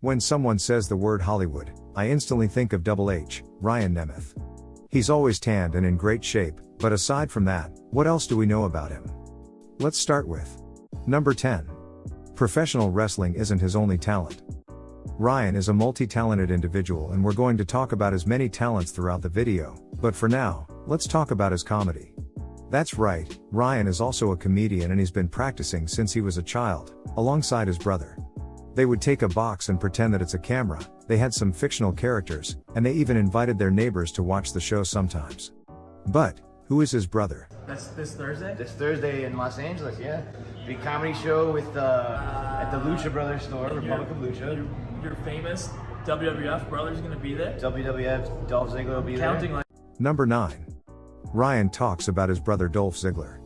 When someone says the word Hollywood, I instantly think of Double H, Ryan Nemeth. He's always tanned and in great shape, but aside from that, what else do we know about him? Let's start with number 10. Professional wrestling isn't his only talent. Ryan is a multi-talented individual, and we're going to talk about his many talents throughout the video, but for now, let's talk about his comedy. That's right, Ryan is also a comedian, and he's been practicing since he was a child, alongside his brother. They would take a box and pretend that it's a camera, they had some fictional characters, and they even invited their neighbors to watch the show sometimes. But, who is his brother? That's this Thursday? This Thursday in Los Angeles, yeah. Big comedy show with at the Lucha Brothers store, Republic of Lucha. Your famous WWF brother's gonna be there? WWF, Dolph Ziggler will be Counting there. Number 9. Ryan talks about his brother Dolph Ziggler.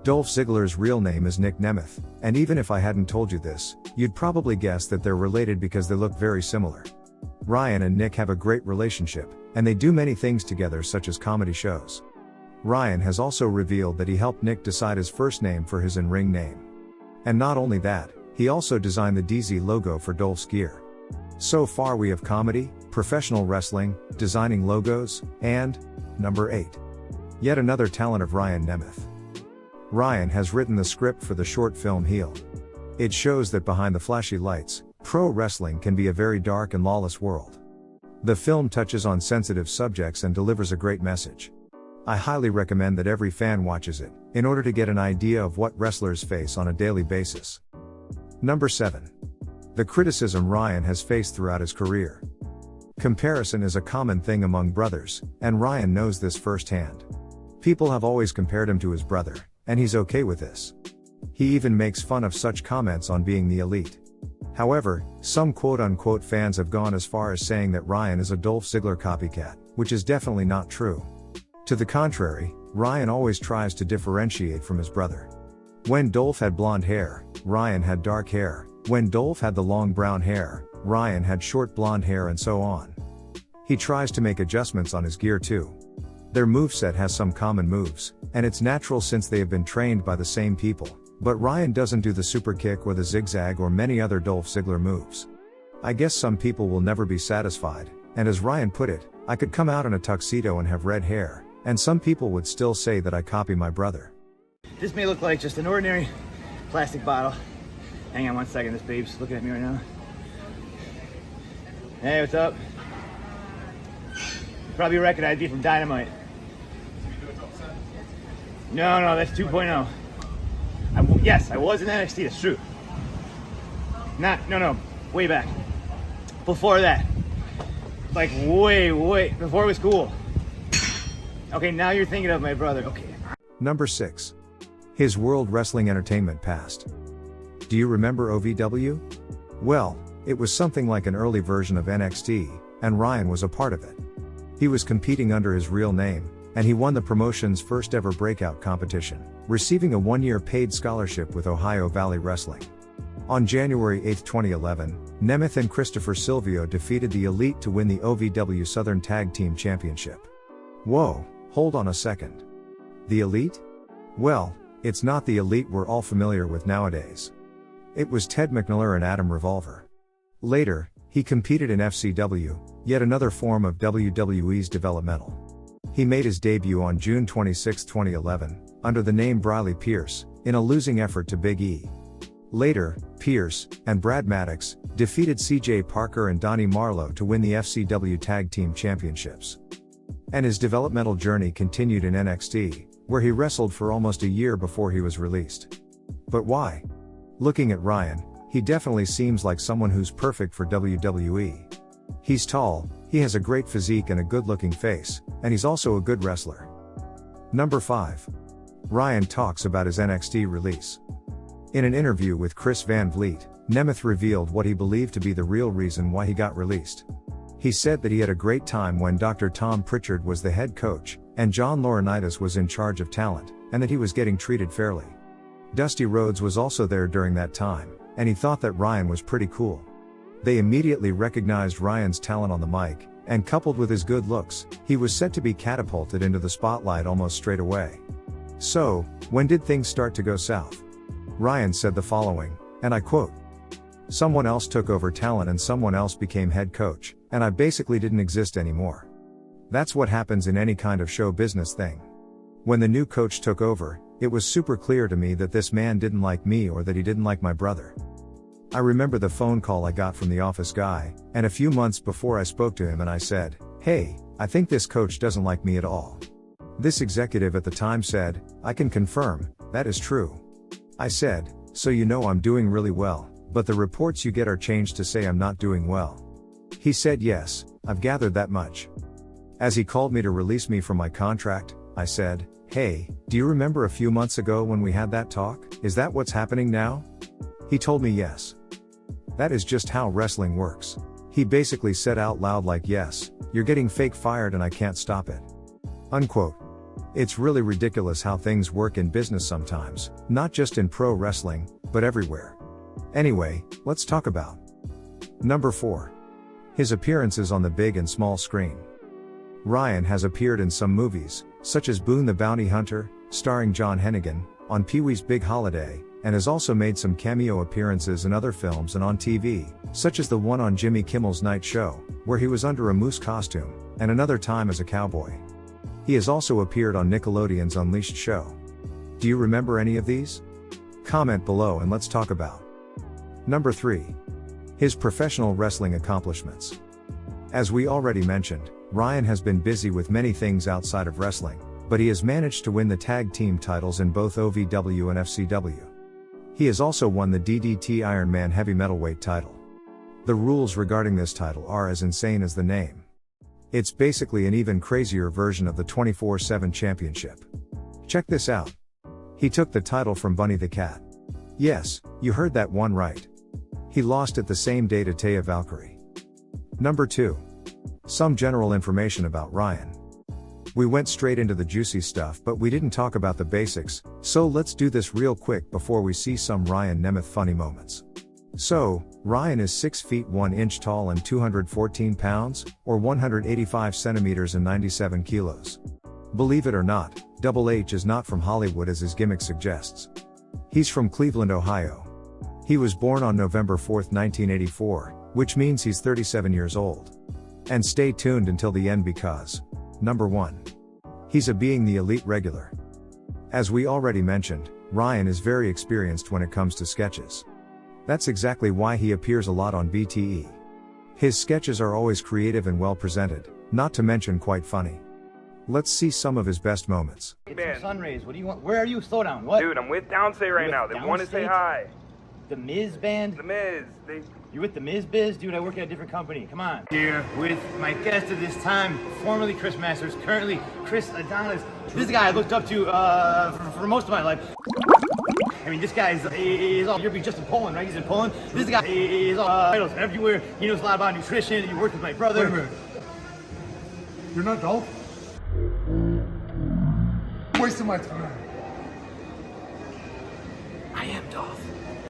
Dolph Ziggler's real name is Nick Nemeth, and even if I hadn't told you this, you'd probably guess that they're related because they look very similar. Ryan and Nick have a great relationship, and they do many things together, such as comedy shows. Ryan has also revealed that he helped Nick decide his first name for his in-ring name. And not only that, he also designed the DZ logo for Dolph's gear. So far we have comedy, professional wrestling, designing logos, and number 8. Yet another talent of Ryan Nemeth. Ryan has written the script for the short film Heel. It shows that behind the flashy lights, pro wrestling can be a very dark and lawless world. The film touches on sensitive subjects and delivers a great message. I highly recommend that every fan watches it, in order to get an idea of what wrestlers face on a daily basis. Number 7. The criticism Ryan has faced throughout his career. Comparison is a common thing among brothers, and Ryan knows this firsthand. People have always compared him to his brother, and he's okay with this. He even makes fun of such comments on being the elite. However, some quote-unquote fans have gone as far as saying that Ryan is a Dolph Ziggler copycat, which is definitely not true. To the contrary, Ryan always tries to differentiate from his brother. When Dolph had blonde hair, Ryan had dark hair. When Dolph had the long brown hair, Ryan had short blonde hair, and so on. He tries to make adjustments on his gear too. Their moveset has some common moves, and it's natural since they have been trained by the same people, but Ryan doesn't do the super kick or the zigzag or many other Dolph Ziggler moves. I guess some people will never be satisfied, and as Ryan put it, I could come out in a tuxedo and have red hair, and some people would still say that I copy my brother. This may look like just an ordinary plastic bottle. Hang on one second, this babe's looking at me right now. Hey, what's up? You probably recognize me from Dynamite. No, that's 2.0. Yes, I was in NXT, that's true. No, way back. Before that. Like way, before it was cool. Okay, now you're thinking of my brother, okay. Number 6. His World Wrestling Entertainment Past. Do you remember OVW? Well, it was something like an early version of NXT, and Ryan was a part of it. He was competing under his real name, and he won the promotion's first ever breakout competition, receiving a 1-year paid scholarship with Ohio Valley Wrestling. On January 8, 2011, Nemeth and Christopher Silvio defeated the Elite to win the OVW Southern Tag Team Championship. Whoa, hold on a second. The Elite? Well, it's not the Elite we're all familiar with nowadays. It was Ted McNally and Adam Revolver. Later, he competed in FCW, yet another form of WWE's developmental. He made his debut on June 26, 2011, under the name Briley Pierce, in a losing effort to Big E. Later, Pierce, and Brad Maddox, defeated CJ Parker and Donnie Marlowe to win the FCW Tag Team Championships. And his developmental journey continued in NXT, where he wrestled for almost a year before he was released. But why? Looking at Ryan, he definitely seems like someone who's perfect for WWE. He's tall, he has a great physique and a good-looking face, and he's also a good wrestler. Number 5. Ryan talks about his NXT release. In an interview with Chris Van Vliet, Nemeth revealed what he believed to be the real reason why he got released. He said that he had a great time when Dr. Tom Pritchard was the head coach, and John Laurinaitis was in charge of talent, and that he was getting treated fairly. Dusty Rhodes was also there during that time, and he thought that Ryan was pretty cool. They immediately recognized Ryan's talent on the mic, and coupled with his good looks, he was set to be catapulted into the spotlight almost straight away. So, when did things start to go south? Ryan said the following, and I quote, Someone else took over talent and someone else became head coach, and I basically didn't exist anymore. That's what happens in any kind of show business thing. When the new coach took over, it was super clear to me that this man didn't like me or that he didn't like my brother. I remember the phone call I got from the office guy, and a few months before I spoke to him and I said, "Hey, I think this coach doesn't like me at all." This executive at the time said, "I can confirm, that is true." I said, "So you know I'm doing really well, but the reports you get are changed to say I'm not doing well." He said, "Yes, I've gathered that much." As he called me to release me from my contract, I said, "Hey, do you remember a few months ago when we had that talk? Is that what's happening now?" He told me yes. That is just how wrestling works. He basically said out loud like, "Yes, you're getting fake fired and I can't stop it." Unquote. It's really ridiculous how things work in business sometimes, not just in pro wrestling, but everywhere. Anyway, let's talk about number 4. His appearances on the big and small screen. Ryan has appeared in some movies, such as Boone the Bounty Hunter, starring John Hennigan, on Pee-wee's Big Holiday, and has also made some cameo appearances in other films and on TV, such as the one on Jimmy Kimmel's Night Show, where he was under a moose costume, and another time as a cowboy. He has also appeared on Nickelodeon's Unleashed show. Do you remember any of these? Comment below and let's talk about number 3. His professional wrestling accomplishments. As we already mentioned, Ryan has been busy with many things outside of wrestling, but he has managed to win the tag team titles in both OVW and FCW. He has also won the DDT Iron Man Heavy Metalweight title. The rules regarding this title are as insane as the name. It's basically an even crazier version of the 24/7 championship. Check this out. He took the title from Bunny the Cat. Yes, you heard that one right. He lost it the same day to Taya Valkyrie. Number 2. Some general information about Ryan. We went straight into the juicy stuff but we didn't talk about the basics, so let's do this real quick before we see some Ryan Nemeth funny moments. So, Ryan is 6 feet 1 inch tall and 214 pounds, or 185 centimeters and 97 kilos. Believe it or not, Double H is not from Hollywood as his gimmick suggests. He's from Cleveland, Ohio. He was born on November 4, 1984, which means he's 37 years old. And stay tuned until the end because number 1. He's a Being the Elite regular. As we already mentioned, Ryan is very experienced when it comes to sketches. That's exactly why he appears a lot on BTE. His sketches are always creative and well presented, not to mention quite funny. Let's see some of his best moments. Get some sun rays. What do you want? Where are you? Slow down. What? Dude, I'm with Downstate right now. They want to say hi. The Miz band? The Miz. You're with the Miz Biz? Dude, I work at a different company. Come on. Here with my guest of this time, formerly Chris Masters, currently Chris Adonis. This is a guy I looked up to for most of my life. I mean, this guy is all, you're just in Poland, right? He's in Poland. This guy is all titles everywhere. He knows a lot about nutrition. He worked with my brother. Wait a minute. You're not Dolph? Wasting my time.